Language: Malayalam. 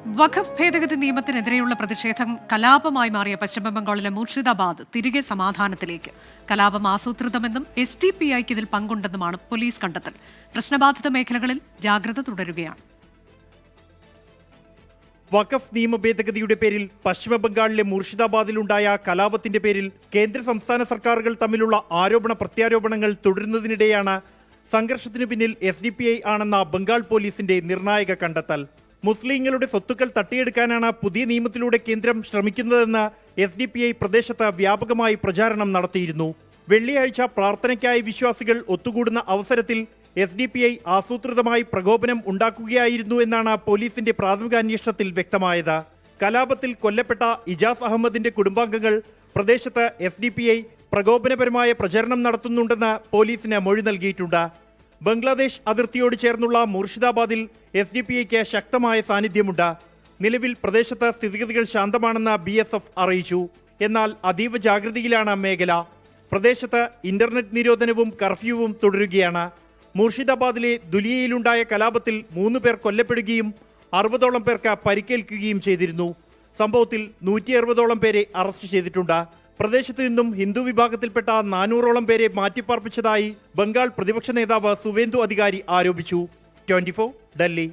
വഖഫ് ഭേദഗതി നിയമത്തിനെതിരെയുള്ള പ്രതിഷേധം കലാപമായി മാറിയ പശ്ചിമബംഗാളിലെ മുർഷിദാബാദ് തിരികെ സമാധാനത്തിലേക്ക്. കലാപം ആസൂത്രിതമെന്നും SDPIക്ക് ഇതിൽ പങ്കുണ്ടെന്നുമാണ് പോലീസ് കണ്ടെത്തൽ. പ്രശ്നബാധിത മേഖലകളിൽ ജാഗ്രത തുടരുകയാണ്. വഖഫ് നിയമ ഭേദഗതിയുടെ പേരിൽ പശ്ചിമബംഗാളിലെ മുർഷിദാബാദിലുണ്ടായ കലാപത്തിന്റെ പേരിൽ കേന്ദ്ര സംസ്ഥാന സർക്കാരുകൾ തമ്മിലുള്ള ആരോപണ പ്രത്യാരോപണങ്ങൾ തുടരുന്നതിനിടെയാണ് സംഘർഷത്തിനു പിന്നിൽ SDPI ആണെന്ന ബംഗാൾ പോലീസിന്റെ നിർണായക കണ്ടെത്തൽ. മുസ്ലിങ്ങളുടെ സ്വത്തുക്കൾ തട്ടിയെടുക്കാനാണ് പുതിയ നിയമത്തിലൂടെ കേന്ദ്രം ശ്രമിക്കുന്നതെന്ന് SDPI പ്രദേശത്ത് വ്യാപകമായി പ്രചാരണം നടത്തിയിരുന്നു. വെള്ളിയാഴ്ച പ്രാർത്ഥനയ്ക്കായി വിശ്വാസികൾ ഒത്തുകൂടുന്ന അവസരത്തിൽ SDPI ആസൂത്രിതമായി പ്രകോപനം ഉണ്ടാക്കുകയായിരുന്നു എന്നാണ് പോലീസിന്റെ പ്രാഥമിക അന്വേഷണത്തിൽ വ്യക്തമായത്. കലാപത്തിൽ കൊല്ലപ്പെട്ട ഇജാസ് അഹമ്മദിന്റെ കുടുംബാംഗങ്ങൾ പ്രദേശത്ത് SDPI പ്രകോപനപരമായ പ്രചരണം നടത്തുന്നുണ്ടെന്ന് പോലീസിന് മൊഴി നൽകിയിട്ടുണ്ട്. ബംഗ്ലാദേശ് അതിർത്തിയോട് ചേർന്നുള്ള മുർഷിദാബാദിൽ SDPIക്ക് ശക്തമായ സാന്നിധ്യമുണ്ട്. നിലവിൽ പ്രദേശത്ത് സ്ഥിതിഗതികൾ ശാന്തമാണെന്ന് BSF അറിയിച്ചു. എന്നാൽ അതീവ ജാഗ്രതയിലാണ് മേഖല. പ്രദേശത്ത് ഇന്റർനെറ്റ് നിരോധനവും കർഫ്യൂവും തുടരുകയാണ്. മുർഷിദാബാദിലെ ദുലിയയിലുണ്ടായ കലാപത്തിൽ 3 പേർ കൊല്ലപ്പെടുകയും 60ഓളം പേർക്ക് പരിക്കേൽക്കുകയും ചെയ്തിരുന്നു. സംഭവത്തിൽ 160ഓളം പേരെ അറസ്റ്റ് ചെയ്തിട്ടുണ്ട്. പ്രദേശത്ത് നിന്നും ഹിന്ദു വിഭാഗത്തിൽപ്പെട്ട 400ഓളം പേരെ മാറ്റിപ്പാർപ്പിച്ചതായി ബംഗാൾ പ്രതിപക്ഷ നേതാവ് സുവേന്ദു അധികാരി ആരോപിച്ചു. 24 ഡൽഹി.